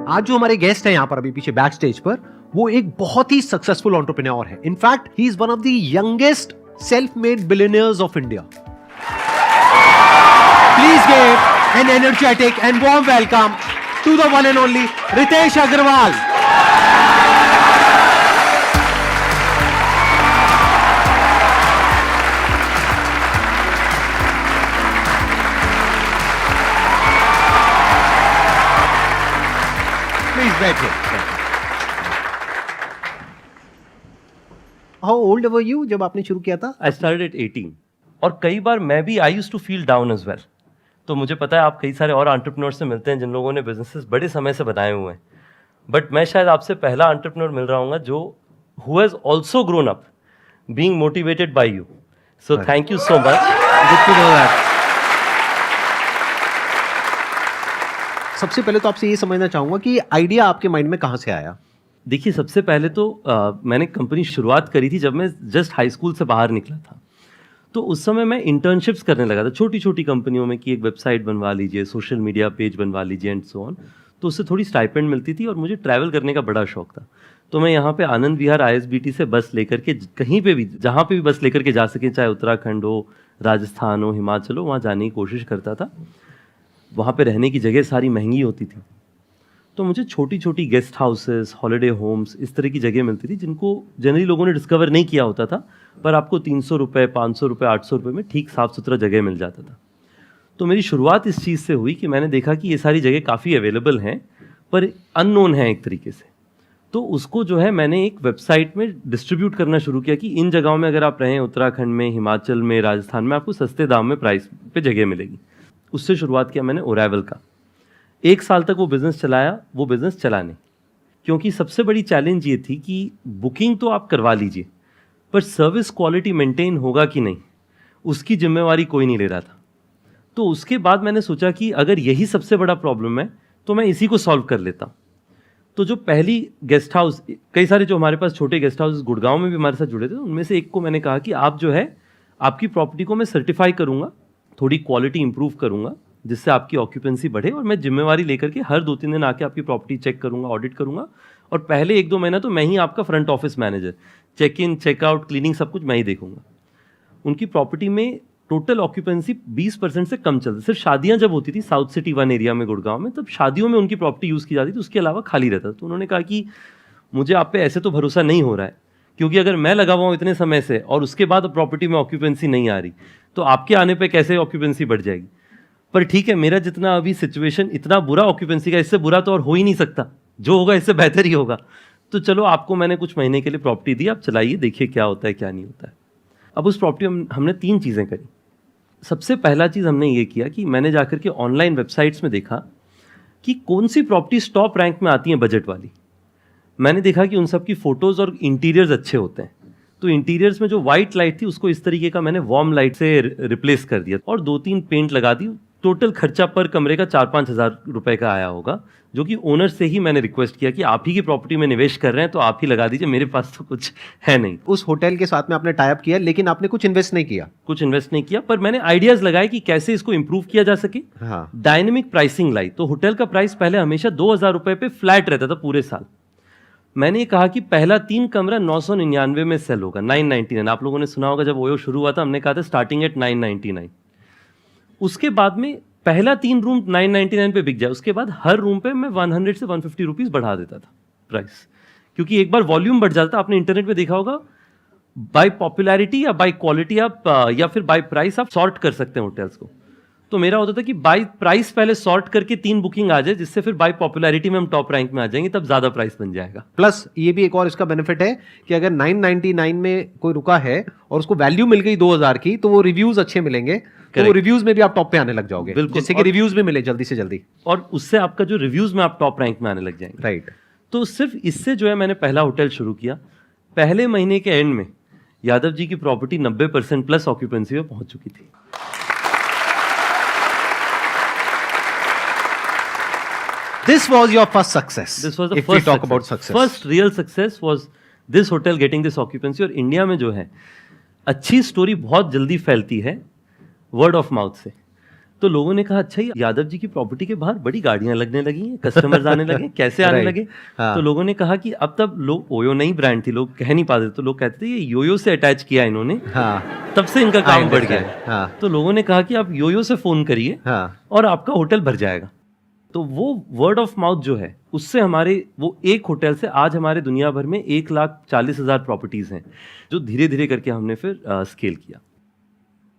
आज जो हमारे गेस्ट हैं यहाँ पर अभी पीछे बैक स्टेज पर, वो एक बहुत ही सक्सेसफुल एंटरप्रेन्योर है. In fact he is one of the youngest self made billionaires of India. Please give an energetic and warm welcome to the one and only Ritesh Agarwal. How old were you जब आपने शुरू किया था? I started at 18. और कई बार मैं भी I used to feel down as well. तो मुझे पता है आप कई सारे और एंटरप्रेन्योर से मिलते हैं जिन लोगों ने बिजनेसेस बड़े समय से बनाए हुए हैं. बट मैं शायद आपसे पहला एंटरप्रेन्योर मिल रहा हूँ जो who has also grown up being motivated by you. So thank you so much. Good to know that. सबसे पहले तो आपसे ये समझना चाहूंगा कि आइडिया आपके माइंड में कहाँ से आया? देखिए, सबसे पहले तो मैंने कंपनी शुरुआत करी थी जब मैं जस्ट हाई स्कूल से बाहर निकला था. तो उस समय मैं इंटर्नशिप्स करने लगा था छोटी छोटी कंपनियों में कि एक वेबसाइट बनवा लीजिए, सोशल मीडिया पेज बनवा लीजिए एंड सो ऑन. तो उससे थोड़ी स्टाइपेंड मिलती थी और मुझे ट्रैवल करने का बड़ा शौक था. तो मैं यहाँ पे आनंद विहार ISBT से बस लेकर के कहीं पे भी, जहाँ पे भी बस लेकर के जा सके, चाहे उत्तराखंड हो, राजस्थान हो, हिमाचल हो, वहाँ जाने की कोशिश करता था. वहाँ पे रहने की जगह सारी महंगी होती थी. तो मुझे छोटी छोटी गेस्ट हाउसेस, हॉलिडे होम्स, इस तरह की जगह मिलती थी जिनको जनरली लोगों ने डिस्कवर नहीं किया होता था, पर आपको 300 रुपये, 500 रुपये, 800 रुपये में ठीक साफ़ सुथरा जगह मिल जाता था. तो मेरी शुरुआत इस चीज़ से हुई कि मैंने देखा कि ये सारी जगह काफ़ी अवेलेबल हैं पर अननोन है एक तरीके से. तो उसको जो है मैंने एक वेबसाइट में डिस्ट्रीब्यूट करना शुरू किया कि इन जगहों में अगर आप रहें, उत्तराखंड में, हिमाचल में, राजस्थान में, आपको सस्ते दाम में प्राइस पे जगह मिलेगी. उससे शुरुआत किया मैंने ओरेवल का. 1 साल तक वो बिज़नेस चलाया. वो बिज़नेस चला नहीं, क्योंकि सबसे बड़ी चैलेंज ये थी कि बुकिंग तो आप करवा लीजिए पर सर्विस क्वालिटी मेंटेन होगा कि नहीं, उसकी जिम्मेवारी कोई नहीं ले रहा था. तो उसके बाद मैंने सोचा कि अगर यही सबसे बड़ा प्रॉब्लम है तो मैं इसी को सॉल्व कर लेता. तो जो पहली गेस्ट हाउस, कई सारे जो हमारे पास छोटे गेस्ट हाउस गुड़गांव में भी हमारे साथ जुड़े थे, उनमें से एक को मैंने कहा कि आप जो है, आपकी प्रॉपर्टी को मैं सर्टिफाई करूँगा, थोड़ी क्वालिटी इंप्रूव करूँगा जिससे आपकी ऑक्यूपेंसी बढ़े, और मैं जिम्मेवारी लेकर के हर 2-3 दिन आके आपकी प्रॉपर्टी चेक करूँगा, ऑडिट करूँगा. और पहले 1-2 महीना तो मैं ही आपका front office manager, check in, checkout, cleaning सब कुछ मैं ही देखूँगा. उनकी प्रॉपर्टी में टोटल ऑक्यूपेंसी 20% से कम चलती. सिर्फ शादियाँ जब होती थी साउथ सिटी 1 एरिया में गुड़गांव में, तब शादियों में उनकी प्रॉपर्टी यूज़ की जाती थी, उसके अलावा खाली रहता था. तो उन्होंने कहा कि मुझे आप पे ऐसे तो भरोसा नहीं हो रहा है, क्योंकि अगर मैं लगा हुआ हूँ इतने समय से और उसके बाद प्रॉपर्टी में ऑक्यूपेंसी नहीं आ रही, तो आपके आने पे कैसे ऑक्यूपेंसी बढ़ जाएगी. पर ठीक है, मेरा जितना अभी सिचुएशन इतना बुरा ऑक्यूपेंसी का, इससे बुरा तो और हो ही नहीं सकता, जो होगा इससे बेहतर ही होगा. तो चलो, आपको मैंने कुछ महीने के लिए प्रॉपर्टी दी, आप चलाइए, देखिए क्या होता है क्या नहीं होता है. अब उस प्रॉपर्टी में हमने 3 चीज़ें करी. सबसे पहला चीज़ हमने ये किया कि मैंने जाकर के ऑनलाइन वेबसाइट्स में देखा कि कौन सी प्रॉपर्टी टॉप रैंक में आती हैं बजट वाली. मैंने देखा कि उन सब की फ़ोटोज़ और इंटीरियर्स अच्छे होते हैं. तो इंटीरियर्स में जो वाइट लाइट थी उसको इस तरीके का मैंने वार्म लाइट से रिप्लेस कर दिया और 2-3 पेंट लगा दी. टोटल खर्चा पर कमरे का 4-5 हज़ार रुपये का आया होगा, जो कि ओनर से ही मैंने रिक्वेस्ट किया कि आप ही की प्रॉपर्टी में निवेश कर रहे हैं तो आप ही लगा दीजिए, मेरे पास तो कुछ है नहीं. उस होटल के साथ में आपने टाई अप किया, लेकिन आपने कुछ इन्वेस्ट नहीं किया. पर मैंने आइडियाज़ लगाए कि कैसे इसको इंप्रूव किया जा सके. हाँ. डायनेमिक प्राइसिंग लाई. तो होटल का प्राइस पहले हमेशा 2,000 रुपये पे फ्लैट रहता था पूरे साल. मैंने कहा कि पहला 3 कमरा 999 में सेल होगा, 999. आप लोगों ने सुना होगा जब ओयो शुरू हुआ था, हमने कहा था स्टार्टिंग एट 999. उसके बाद में पहला 3 रूम 999 पे बिक जाए, उसके बाद हर रूम पे मैं 100 से 150 रुपीज़ बढ़ा देता था प्राइस, क्योंकि एक बार वॉल्यूम बढ़ जाता. आपने इंटरनेट पे देखा होगा, बाय पॉपुलैरिटी या बाय क्वालिटी आप या फिर बाय प्राइस आप सॉर्ट कर सकते हैं होटल्स को. तो मेरा होता था कि बाय प्राइस पहले सॉर्ट करके 3 बुकिंग आ जाए, जिससे फिर बाय पॉपुलैरिटी में हम टॉप रैंक में आ जाएंगे, तब ज्यादा प्राइस बन जाएगा. प्लस ये भी एक और इसका बेनिफिट है कि अगर 999 में कोई रुका है और उसको वैल्यू मिल गई 2000 की, तो वो रिव्यूज अच्छे मिलेंगे. तो वो रिव्यूज में भी आप टॉप पे आने लग जाओगे, जिससे कि रिव्यूज भी मिले जल्दी से जल्दी, और उससे आपका जो रिव्यूज में आप टॉप रैंक में आने लग जाएंगे. राइट. तो सिर्फ इससे जो है मैंने पहला होटल शुरू किया. पहले महीने के एंड में यादव जी की प्रॉपर्टी 90% प्लस ऑक्यूपेंसी में पहुंच चुकी थी. This was your first success. This was the if first we talk success. about success. First real success was this hotel getting this occupancy. और इंडिया में जो है अच्छी स्टोरी बहुत जल्दी फैलती है वर्ड ऑफ माउथ से. तो लोगों ने कहा अच्छा यादव जी की प्रॉपर्टी के बाहर बड़ी गाड़ियां लगने लगी हैं, कस्टमर्स आने लगे, कैसे आने Right. लगे? हाँ. तो लोगों ने कहा कि अब तब लोग, ओयो नई ब्रांड थी, लोग कह नहीं पाते, तो लोग कहते थे ये योयो से अटैच किया इन्होंने, हाँ, तब से इनका काम बढ़ गया understand. है। हाँ, तो लोगों ने कहा कि आप योयो से फोन करिए हाँ, और आपका होटल भर जाएगा। तो वो वर्ड ऑफ माउथ जो है, उससे हमारे वो एक होटल से आज हमारे दुनिया भर में 1,40,000 प्रॉपर्टीज हैं, जो धीरे धीरे करके हमने फिर स्केल किया।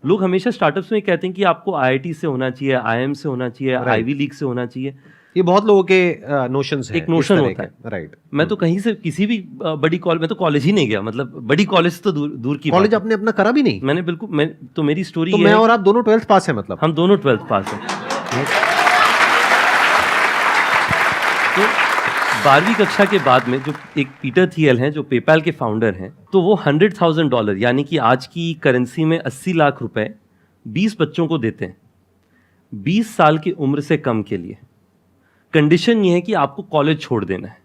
लोग हमेशा स्टार्टअप्स में कहते हैं कि आपको आईआईटी से होना चाहिए, आईएम से होना चाहिए, आईवी लीग से होना चाहिए। ये बहुत लोगों के नोशंस हैं, एक नोशन होता है, राइट। मैं तो कहीं से किसी भी बड़ी कॉलेज, मैं तो कॉलेज ही नहीं गया, मतलब बड़ी कॉलेज तो दूर की कॉलेज बात आपने अपना करा भी नहीं? है। मैंने बिल्कुल, तो मेरी स्टोरी तो ये मैं है, और आप दोनों 12th पास है, मतलब हम दोनों 12th पास हैं। तो 12वीं कक्षा के बाद में जो एक पीटर थियल हैं, जो पेपैल के फाउंडर हैं, तो वो $100,000 यानी कि आज की करेंसी में 80 लाख रुपए 20 बच्चों को देते हैं 20 साल की उम्र से कम के लिए। कंडीशन ये है कि आपको कॉलेज छोड़ देना है।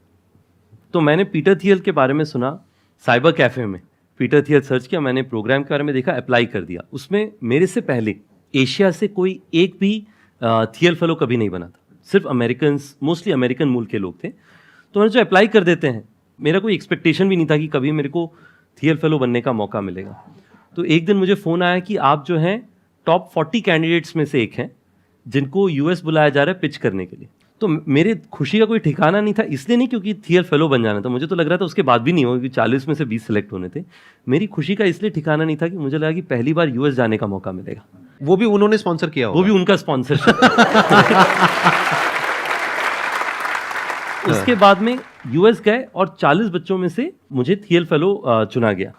तो मैंने पीटर थियल के बारे में सुना, साइबर कैफे में पीटर थियल सर्च किया, मैंने प्रोग्राम के बारे में देखा, अप्लाई कर दिया। उसमें मेरे से पहले एशिया से कोई एक भी थियल फेलो कभी नहीं बना था, सिर्फ अमेरिकन, मोस्टली अमेरिकन मूल के लोग थे। तो मैंने जो अप्लाई कर देते हैं, मेरा कोई एक्सपेक्टेशन भी नहीं था कि कभी मेरे को थियल फेलो बनने का मौका मिलेगा। तो एक दिन मुझे फ़ोन आया कि आप जो हैं टॉप 40 कैंडिडेट्स में से एक हैं जिनको यूएस बुलाया जा रहा है पिच करने के लिए। तो मेरे खुशी का कोई ठिकाना नहीं था, इसलिए नहीं क्योंकि थियल फेलो बन जाना था, मुझे तो लग रहा था उसके बाद भी नहीं होगा, क्योंकि 40 में से 20 सेलेक्ट होने थे। मेरी खुशी का इसलिए ठिकाना नहीं था कि मुझे लगा कि पहली बार यूएस जाने का मौका मिलेगा। वो भी उन्होंने स्पॉन्सर किया होगा? वो भी उनका स्पॉन्सरशिप। उसके बाद में यूएस गए और 40 बच्चों में से मुझे थियल फेलो चुना गया।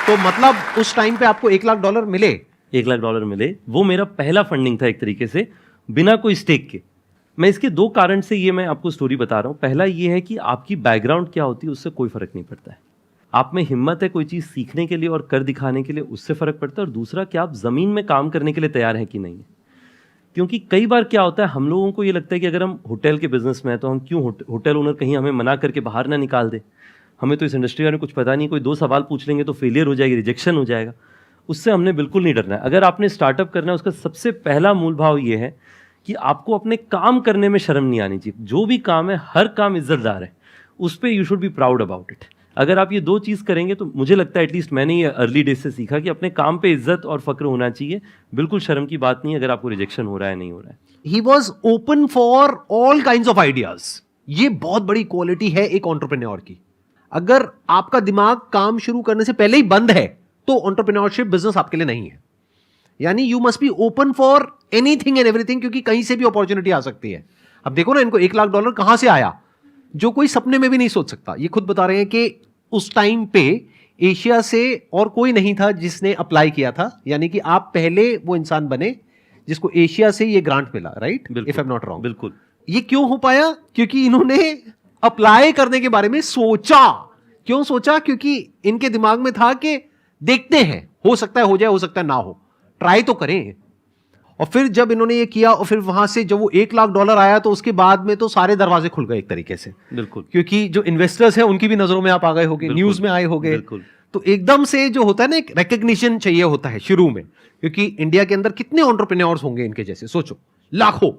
तो मतलब उस टाइम पे आपको $1 लाख मिले? $1 लाख मिले। वो मेरा पहला फंडिंग था एक तरीके से, बिना कोई स्टेक के। मैं इसके दो कारण से ये मैं आपको स्टोरी बता रहा हूँ। पहला ये है कि आपकी बैकग्राउंड क्या होती है उससे कोई फर्क नहीं पड़ता है। आप में हिम्मत है कोई चीज़ सीखने के लिए और कर दिखाने के लिए, उससे फर्क पड़ता है। और दूसरा कि आप ज़मीन में काम करने के लिए तैयार हैं कि नहीं है। क्योंकि कई बार क्या होता है, हम लोगों को ये लगता है कि अगर हम होटल के बिजनेस में हैं तो हम क्यों होटल ओनर कहीं हमें मना करके बाहर ना निकाल दे, हमें तो इस इंडस्ट्री में कुछ पता नहीं, कोई 2 सवाल पूछ लेंगे तो फेलियर हो जाएगी, रिजेक्शन हो जाएगा। उससे हमने बिल्कुल नहीं डरना है। अगर आपने स्टार्टअप करना है, उसका सबसे पहला मूल भाव ये है कि आपको अपने काम करने में शर्म नहीं आनी चाहिए। जो भी काम है, हर काम इज्जतदार है, उस पर you should be proud about it. अगर आप ये दो चीज़ करेंगे तो मुझे लगता है, एटलीस्ट मैंने ये अर्ली डेज से सीखा कि अपने काम पे इज्जत और फक्र होना चाहिए। बिल्कुल शर्म की बात नहीं है अगर आपको रिजेक्शन हो रहा है, नहीं हो रहा है। He was open for all kinds of ideas. ये बहुत बड़ी क्वालिटी है एक एंटरप्रेन्योर की। अगर आपका दिमाग काम शुरू करने से पहले ही बंद है तो एंटरप्रेन्योरशिप बिजनेस आपके लिए नहीं है। यानी you must be open for anything and everything, क्योंकि कहीं से भी अपॉर्चुनिटी आ सकती है। अब देखो ना, इनको $1 लाख कहां से आया, जो कोई सपने में भी नहीं सोच सकता। ये खुद बता रहे हैं कि उस टाइम पे एशिया से और कोई नहीं था जिसने अप्लाई किया था। यानी कि आप पहले वो इंसान बने जिसको एशिया से ये ग्रांट मिला, right? If I am not wrong. बिल्कुल। ये क्यों हो पाया? क्योंकि इन्होंने अप्लाई करने के बारे में सोचा। क्यों सोचा? क्योंकि इनके दिमाग में था कि देखते हैं, हो सकता है हो जाए, हो सकता है ना हो, ट्राई तो करें। और फिर जब इन्होंने ये किया और फिर वहां से जब वो $1 लाख आया तो उसके बाद में तो सारे दरवाजे खुल गए एक तरीके से। बिल्कुल। क्योंकि जो इन्वेस्टर्स हैं उनकी भी नजरों में आप आ गए होगे, न्यूज में आए होगे। बिल्कुल। तो एकदम से जो होता है ना, एक रिकग्निशन चाहिए होता है शुरू में, क्योंकि इंडिया के अंदर कितने एंटरप्रेन्योर्स होंगे इनके जैसे, सोचो, लाखों।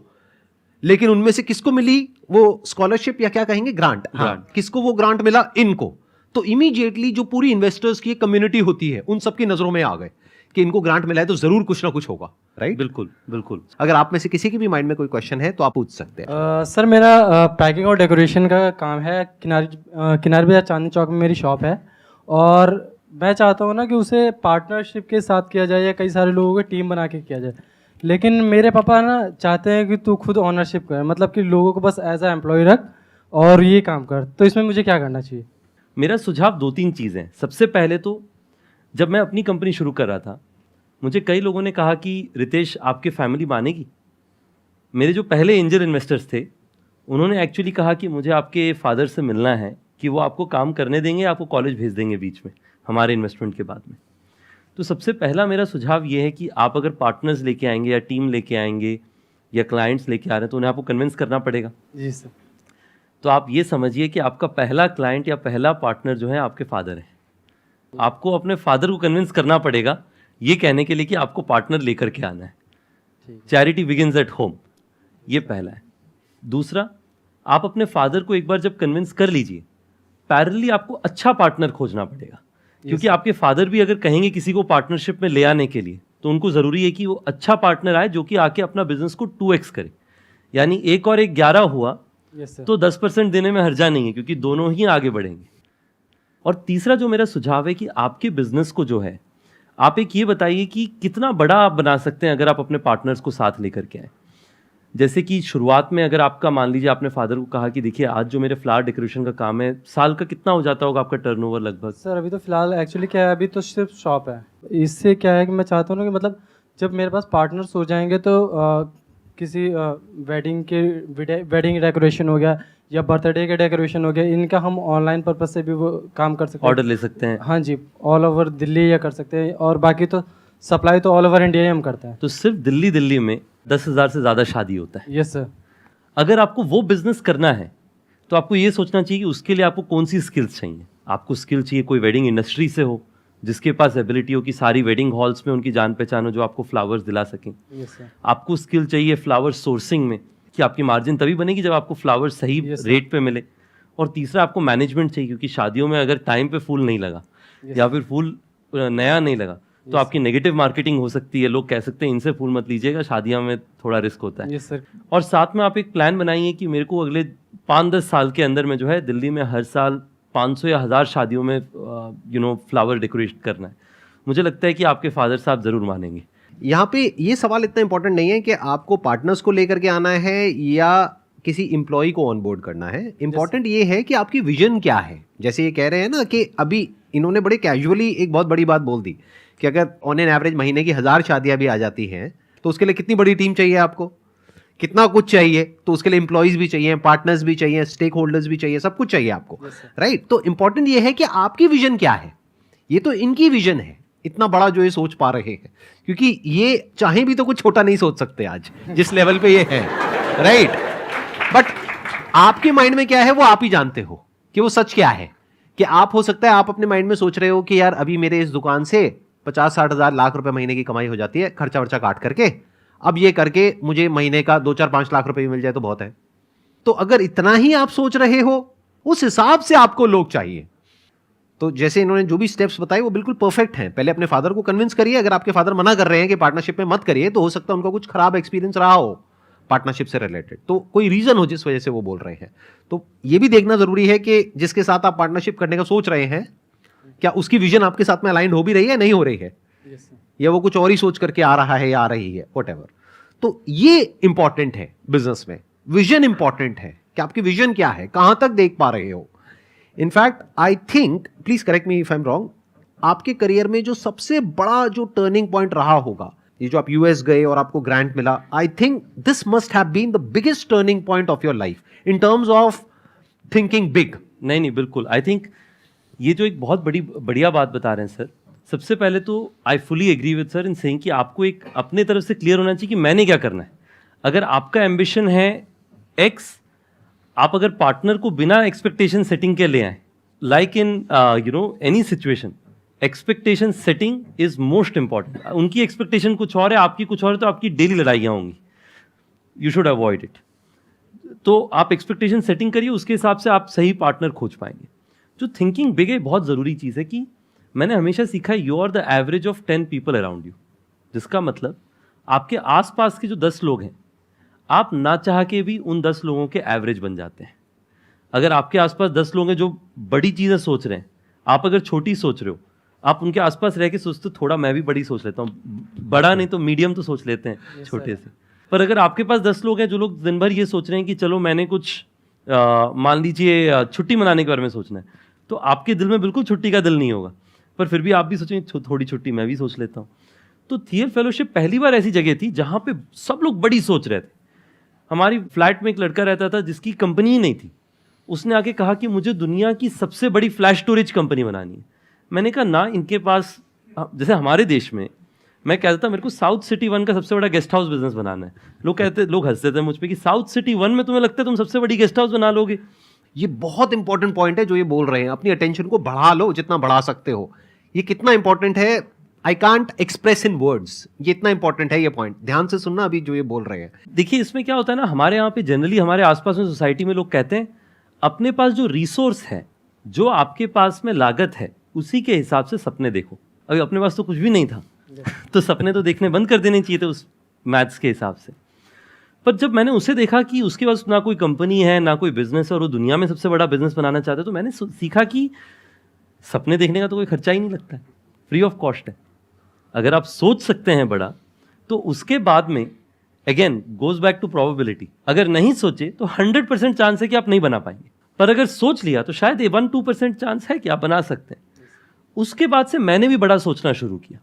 लेकिन उनमें से किसको मिली वो स्कॉलरशिप, या क्या कहेंगे, ग्रांट? हाँ, किसको वो ग्रांट मिला? इनको। तो इमीडिएटली जो पूरी इन्वेस्टर्स की कम्युनिटी होती है उन सबकी नजरों में आ गए कि इनको ग्रांट मिला है तो जरूर कुछ ना कुछ होगा, राइट? बिल्कुल बिल्कुल। अगर आप में से किसी के भी माइंड में कोई क्वेश्चन है तो आप पूछ सकते हैं। सर, मेरा पैकिंग और डेकोरेशन का काम है। किनारे बाजार चांदनी चौक में मेरी शॉप है, और मैं चाहता हूँ ना कि उसे पार्टनरशिप के साथ किया जाए या कई सारे लोगों की टीम बना के किया जाए। लेकिन मेरे पापा ना चाहते हैं कि तू खुद ऑनरशिप कर, मतलब कि लोगों को बस एज अ एम्प्लॉय रख और ये काम कर। तो इसमें मुझे क्या करना चाहिए? मेरा सुझाव 2-3 चीज़ें। सबसे पहले तो जब मैं अपनी कंपनी शुरू कर रहा था, मुझे कई लोगों ने कहा कि रितेश, आपकी फैमिली मानेगी? मेरे जो पहले एंजल इन्वेस्टर्स थे उन्होंने एक्चुअली कहा कि मुझे आपके फादर से मिलना है, कि वो आपको काम करने देंगे, आपको कॉलेज भेज देंगे बीच में हमारे इन्वेस्टमेंट के बाद में। तो सबसे पहला मेरा सुझाव ये है कि आप अगर पार्टनर्स लेके आएंगे या टीम लेके आएंगे या क्लाइंट्स लेके आ रहे हैं तो उन्हें आपको कन्विंस करना पड़ेगा। जी सर। तो आप ये समझिए कि आपका पहला क्लाइंट या पहला पार्टनर जो है आपके फादर है। आपको अपने फादर को कन्विंस करना पड़ेगा ये कहने के लिए कि आपको पार्टनर लेकर के आना है। चैरिटी बिगिंस एट होम, ये पहला है। दूसरा, आप अपने फादर को एक बार जब कन्विंस कर लीजिए, पैरेलली आपको अच्छा पार्टनर खोजना पड़ेगा, क्योंकि आपके फादर भी अगर कहेंगे किसी को पार्टनरशिप में ले आने के लिए, तो उनको ज़रूरी है कि वो अच्छा पार्टनर आए जो कि आके अपना बिजनेस को 2x करे। यानी 1 और 1 11 हुआ तो 10% देने में हर्जा नहीं है, क्योंकि दोनों ही आगे बढ़ेंगे। और तीसरा जो मेरा सुझाव है कि आपके बिजनेस को जो है, आप एक ये बताइए कि कितना बड़ा आप बना सकते हैं अगर आप अपने पार्टनर्स को साथ लेकर के आए। जैसे कि शुरुआत में अगर आपका, मान लीजिए आपने फादर को कहा कि देखिए आज जो मेरे फ्लावर डेकोरेशन का काम है, साल का कितना हो जाता होगा आपका टर्नओवर लगभग? सर अभी तो फिलहाल एक्चुअली क्या है, अभी तो सिर्फ शॉप है। इससे क्या है कि मैं चाहता हूँ ना कि मतलब जब मेरे पास पार्टनर्स हो जाएंगे तो किसी वेडिंग डेकोरेशन हो गया या बर्थडे के डेकोरेशन हो गया, इनका हम ऑनलाइन पर्पज से भी वो काम कर सकते हैं, ऑर्डर ले सकते हैं। हाँ जी, ऑल ओवर दिल्ली या कर सकते हैं, और बाकी तो सप्लाई तो ऑल ओवर इंडिया ही हम करते हैं। तो सिर्फ दिल्ली में 10,000 से ज़्यादा शादी होता है। Yes sir. अगर आपको वो बिजनेस करना है तो आपको ये सोचना चाहिए कि उसके लिए आपको कौन सी स्किल्स चाहिए। आपको स्किल चाहिए कोई वेडिंग इंडस्ट्री से हो, जिसके पास एबिलिटी हो कि सारी वेडिंग हॉल्स में उनकी जान पहचान हो, जो आपको फ्लावर्स दिला सकें। Yes sir. आपको स्किल चाहिए फ्लावर सोर्सिंग में, कि आपकी मार्जिन तभी बनेगी जब आपको फ्लावर सही रेट पे मिले। और तीसरा, आपको मैनेजमेंट चाहिए, क्योंकि शादियों में अगर टाइम पे फूल नहीं लगा या फिर फूल नया नहीं लगा तो आपकी नेगेटिव मार्केटिंग हो सकती है। लोग कह सकते हैं इनसे फूल मत लीजिएगा, शादियों में थोड़ा रिस्क होता है। Yes sir. और साथ में आप एक प्लान बनाइए कि मेरे को अगले 5-10 साल के अंदर में जो है दिल्ली में हर साल 500 या 1000 शादियों में फ्लावर डेकोरेट करना है। मुझे लगता है कि आपके फादर साहब ज़रूर मानेंगे। यहाँ पे ये सवाल इतना इंपॉर्टेंट नहीं है कि आपको पार्टनर्स को लेकर के आना है या किसी एम्प्लॉय को ऑनबोर्ड करना है। इंपॉर्टेंट ये है कि आपकी विजन क्या है। जैसे ये कह रहे हैं ना कि अभी इन्होंने बड़े कैजुअली एक बहुत बड़ी बात बोल दी कि अगर ऑन एन एवरेज महीने की 1000 शादियां भी आ जाती हैं तो उसके लिए कितनी बड़ी टीम चाहिए, आपको कितना कुछ चाहिए, तो उसके लिए एम्प्लॉयज भी चाहिए, पार्टनर्स भी चाहिए, स्टेक होल्डर्स भी चाहिए, सब कुछ चाहिए आपको, राइट। तो इंपॉर्टेंट ये है कि आपकी विजन क्या है। ये तो इनकी विजन है, इतना बड़ा जो ये सोच पा रहे हैं, क्योंकि ये चाहे भी तो कुछ छोटा नहीं सोच सकते आज जिस लेवल पे ये है, राइट। बट आपके माइंड में क्या है वो आप ही जानते हो कि वो सच क्या है। कि आप, हो सकता है आप अपने माइंड में सोच रहे हो कि यार अभी मेरे इस दुकान से 50-60 हज़ार लाख रुपए महीने की कमाई हो जाती है, खर्चा वर्चा काट करके, अब ये करके मुझे महीने का 2-4-5 लाख रुपए भी मिल जाए तो बहुत है। तो अगर इतना ही आप सोच रहे हो, उस हिसाब से आपको लोग चाहिए। तो जैसे इन्होंने जो भी स्टेप्स बताए वो बिल्कुल परफेक्ट हैं। पहले अपने फादर को कन्विंस करिए। अगर आपके फादर मना कर रहे हैं कि पार्टनरशिप में मत करिए, तो हो सकता है उनका कुछ खराब एक्सपीरियंस रहा हो पार्टनरशिप से रिलेटेड, तो कोई रीजन हो जिस वजह से वो बोल रहे हैं। तो ये भी देखना जरूरी है कि जिसके साथ आप पार्टनरशिप करने का सोच रहे हैं, क्या उसकी विजन आपके साथ में अलाइंड हो भी रही है, नहीं हो रही है, या वो कुछ और ही सोच करके आ रहा है या आ रही है, व्हाटएवर। तो ये इंपॉर्टेंट है बिजनेस में, विजन इंपॉर्टेंट है कि आपकी विजन क्या है, कहां तक देख पा रहे हो। In fact I think, please correct me if I am wrong, आपके करियर में जो सबसे बड़ा जो टर्निंग पॉइंट रहा होगा, ये जो आप यूएस गए और आपको ग्रांट मिला, I think this must have been the biggest turning point of your life in terms of thinking big. नहीं, बिल्कुल। आई थिंक ये जो एक बहुत बढ़िया बात बता रहे हैं सर। सबसे पहले तो I fully agree with sir in saying कि आपको एक अपने तरफ से क्लियर होना चाहिए कि मैंने क्या करना है। अगर आपका एम्बिशन है एक्स, आप अगर पार्टनर को बिना एक्सपेक्टेशन सेटिंग के ले आए, like in any situation, expectation setting is most important. उनकी एक्सपेक्टेशन कुछ और है, आपकी कुछ और है, तो आपकी डेली लड़ाइयाँ होंगी। You should avoid it. तो आप एक्सपेक्टेशन सेटिंग करिए, उसके हिसाब से आप सही पार्टनर खोज पाएंगे। जो थिंकिंग बिग है, बहुत ज़रूरी चीज़ है कि मैंने हमेशा सीखा है, you are the average of 10 people around you. जिसका मतलब आपके आसपास के जो 10 लोग हैं, आप ना चाह के भी उन 10 लोगों के एवरेज बन जाते हैं। अगर आपके आसपास 10 लोग हैं जो बड़ी चीज़ें सोच रहे हैं, आप अगर छोटी सोच रहे हो, आप उनके आसपास रह के सोचते हो थोड़ा मैं भी बड़ी सोच लेता हूँ, बड़ा नहीं तो मीडियम तो सोच लेते हैं छोटे से। पर अगर आपके पास 10 लोग हैं जो लोग दिन भर ये सोच रहे हैं कि चलो मैंने कुछ मान लीजिए छुट्टी मनाने के बारे में सोचना है, तो आपके दिल में बिल्कुल छुट्टी का दिल नहीं होगा, पर फिर भी आप भी सोचेंगे थोड़ी छुट्टी मैं भी सोच लेता हूँ। तो थियर फेलोशिप पहली बार ऐसी जगह थी जहाँ पे सब लोग बड़ी सोच रहे थे। हमारी फ्लैट में एक लड़का रहता था जिसकी कंपनी ही नहीं थी। उसने आके कहा कि मुझे दुनिया की सबसे बड़ी फ्लैश स्टोरेज कंपनी बनानी है। मैंने कहा ना, इनके पास, जैसे हमारे देश में मैं कहता था मेरे को साउथ सिटी 1 का सबसे बड़ा गेस्ट हाउस बिजनेस बनाना है। लोग हंसते थे मुझ पे कि साउथ सिटी 1 में तुम्हें लगता है तुम सबसे बड़ी गेस्ट हाउस बना लोगे। ये बहुत इंपॉर्टेंट पॉइंट है जो ये बोल रहे हैं। अपनी अटेंशन को बढ़ा लो जितना बढ़ा सकते हो। ये कितना इंपॉर्टेंट है, I can't express in words. ये इतना इंपॉर्टेंट है ये पॉइंट, ध्यान से सुनना अभी जो ये बोल रहे हैं। देखिए इसमें क्या होता है ना, हमारे यहाँ पे जनरली हमारे आसपास में सोसाइटी में लोग कहते हैं अपने पास जो रिसोर्स है, जो आपके पास में लागत है, उसी के हिसाब से सपने देखो। अभी अपने पास तो कुछ भी नहीं था तो सपने तो देखने बंद कर देने चाहिए थे उस मैथ्स के हिसाब से। पर जब मैंने उसे देखा कि उसके पास ना कोई कंपनी है ना कोई बिजनेस है और वो दुनिया में सबसे बड़ा बिजनेस बनाना चाहता है, तो मैंने सीखा कि सपने देखने का तो कोई खर्चा ही नहीं लगता है, फ्री ऑफ कॉस्ट है। अगर आप सोच सकते हैं बड़ा, तो उसके बाद में again goes back to probability, अगर नहीं सोचे तो 100% चांस है कि आप नहीं बना पाएंगे, पर अगर सोच लिया तो शायद 1-2% चांस है कि आप बना सकते हैं। उसके बाद से मैंने भी बड़ा सोचना शुरू किया।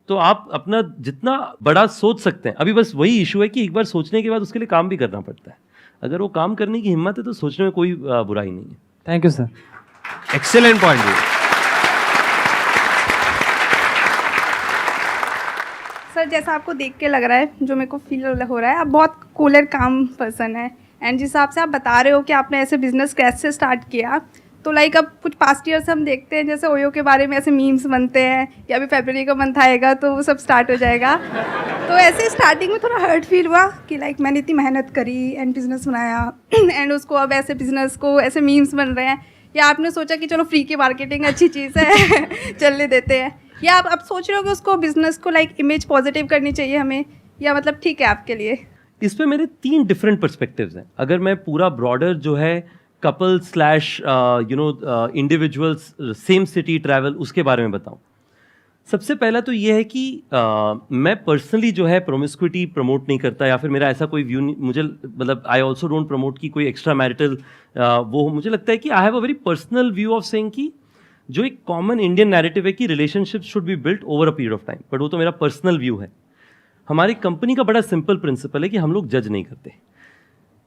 तो आप अपना जितना बड़ा सोच सकते हैं, अभी बस वही इशू है कि एक बार सोचने के बाद उसके लिए काम भी करना पड़ता है। अगर वो काम करने की हिम्मत है तो सोचने में कोई बुराई नहीं है। Thank you sir. Excellent point. Sir जैसा आपको देख के लग रहा है, जो मेरे को फील हो रहा है, आप बहुत कूलर काम पर्सन है। एंड जिस हिसाब से आप बता रहे हो कि आपने ऐसे बिजनेस कैसे स्टार्ट किया, तो लाइक अब कुछ पास्ट ईयर से हम देखते हैं जैसे ओयो के बारे में ऐसे मीम्स बनते हैं, या अभी फरवरी का मंथ आएगा तो वो सब स्टार्ट हो जाएगा। तो ऐसे स्टार्टिंग में थोड़ा हर्ट फील हुआ कि लाइक मैंने इतनी मेहनत करी एंड बिजनेस बनाया एंड उसको अब ऐसे बिजनेस को ऐसे मीम्स बन रहे हैं, या आपने सोचा कि चलो फ्री की मार्केटिंग अच्छी चीज़ है चलने देते हैं, या आप अब सोच रहे हो कि उसको बिजनेस को लाइक इमेज पॉजिटिव करनी चाहिए हमें, या मतलब ठीक है आपके लिए? इस पे मेरे 3 डिफरेंट पर्सपेक्टिव्स हैं। अगर मैं पूरा ब्रॉडर जो है couple slash individuals same city travel उसके बारे में बताऊं, सबसे पहला तो ये है कि मैं पर्सनली जो है प्रोमिस्क्यूटी प्रमोट नहीं करता, या फिर मेरा ऐसा कोई व्यू नहीं, मुझे मतलब आई ऑल्सो डोंट प्रमोट की कोई एक्स्ट्रा मैरिटल वो। मुझे लगता है कि I have a very personal view of saying कि जो एक कॉमन इंडियन नैरेटिव है कि relationship should be built over a period of time, but वो तो मेरा पर्सनल व्यू है। हमारी कंपनी का बड़ा सिंपल प्रिंसिपल है कि हम लोग जज नहीं करते।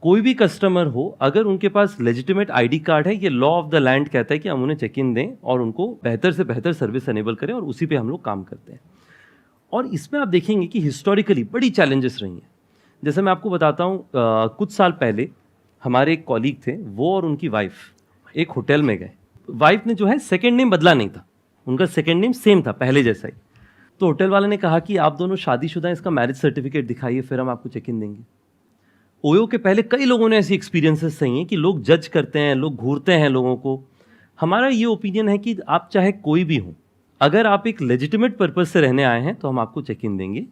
कोई भी कस्टमर हो, अगर उनके पास लेजिटिमेट आईडी कार्ड है, ये लॉ ऑफ द लैंड कहता है कि हम उन्हें चेक इन दें और उनको बेहतर से बेहतर सर्विस एनेबल करें, और उसी पे हम लोग काम करते हैं। और इसमें आप देखेंगे कि हिस्टोरिकली बड़ी चैलेंजेस रही हैं। जैसे मैं आपको बताता हूँ, कुछ साल पहले हमारे एक कॉलीग थे, वो और उनकी वाइफ एक होटल में गए। वाइफ ने जो है सेकेंड नेम बदला नहीं था, उनका सेकेंड नेम सेम था पहले जैसा ही। तो होटल वाले ने कहा कि आप दोनों शादीशुदा हैं, इसका मैरिज सर्टिफिकेट दिखाइए, फिर हम आपको चेक इन देंगे। ओयो के पहले कई लोगों ने ऐसी एक्सपीरियंसेस सही हैं कि लोग जज करते हैं, लोग घूरते हैं लोगों को। हमारा ये ओपिनियन है कि आप चाहे कोई भी हो, अगर आप एक लेजिटिमेट पर्पज से रहने आए हैं तो हम आपको चेक इन देंगे,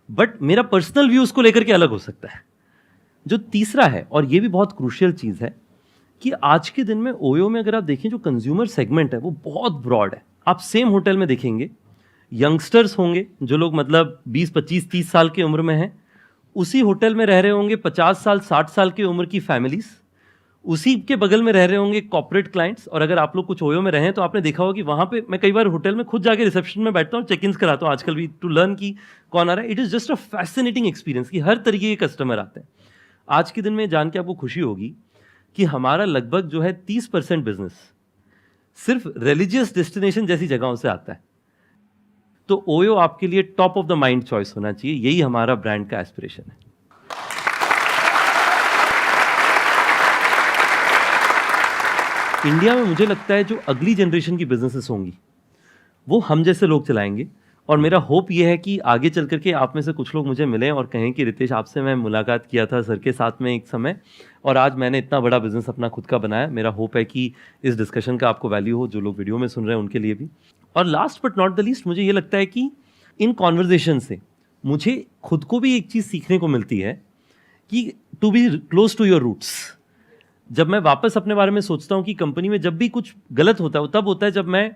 बट मेरा पर्सनल व्यू उसको लेकर के अलग हो सकता है। जो तीसरा है, और ये भी बहुत क्रूशियल चीज़ है, कि आज के दिन में ओयो में अगर आप देखें जो कंज्यूमर सेगमेंट है वो बहुत ब्रॉड है। आप सेम होटल में देखेंगे यंगस्टर्स होंगे, जो लोग मतलब 20, 25, 30 साल की उम्र में हैं, उसी होटल में रह रहे होंगे 50 साल 60 साल की उम्र की फैमिलीज, उसी के बगल में रह रहे होंगे कॉर्पोरेट क्लाइंट्स। और अगर आप लोग कुछ ओयो में रहें तो आपने देखा होगा कि वहाँ पे मैं कई बार होटल में खुद जाके रिसेप्शन में बैठता हूँ, चेक इन कराता हूँ आजकल भी, टू लर्न की कौन आ रहा है। It is just a fascinating experience कि हर तरीके के कस्टमर आते हैं। आज के दिन में जान के आपको खुशी होगी कि हमारा लगभग जो है 30% बिजनेस सिर्फ रिलीजियस डेस्टिनेशन जैसी जगहों से आता है। तो ओयो आपके लिए top of the mind choice होना चाहिए, यही हमारा ब्रांड का एस्पिरेशन है। इंडिया में मुझे लगता है जो अगली जनरेशन की बिजनेसेस होंगी वो हम जैसे लोग चलाएंगे, और मेरा होप ये है कि आगे चल करके आप में से कुछ लोग मुझे मिलें और कहें कि रितेश, आपसे मैं मुलाकात किया था सर के साथ में एक समय, और आज मैंने इतना बड़ा बिजनेस अपना खुद का बनाया। मेरा होप है कि इस डिस्कशन का आपको वैल्यू हो, जो लोग वीडियो में सुन रहे हैं उनके लिए भी। और last but not the least, मुझे ये लगता है कि इन कॉन्वर्जेशन से मुझे खुद को भी एक चीज़ सीखने को मिलती है कि to be close to your roots. जब मैं वापस अपने बारे में सोचता हूँ कि कंपनी में जब भी कुछ गलत होता है वो तब होता है जब मैं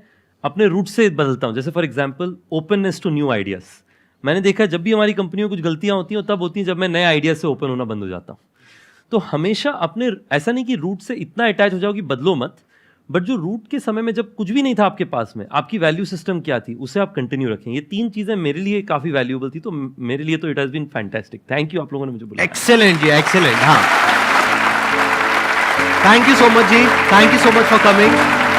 अपने रूट से बदलता हूँ। जैसे for example openness to new ideas. मैंने देखा जब भी हमारी कंपनी में कुछ गलतियाँ होती हैं तब होती हैं जब मैं नए आइडिया से ओपन होना बंद हो जाता हूँ। तो हमेशा अपने, ऐसा नहीं कि रूट से इतना अटैच हो जाओ कि बदलो मत, बट जो रूट के समय में जब कुछ भी नहीं था आपके पास में, आपकी वैल्यू सिस्टम क्या थी, उसे आप कंटिन्यू रखें। ये 3 चीज़ें मेरे लिए काफ़ी वैल्यूएबल थी, तो मेरे लिए तो it has been fantastic. Thank you, आप लोगों ने मुझे बोला। एक्सेलेंट जी, एक्सेलेंट। हाँ, थैंक यू सो मच जी, thank you so much for coming.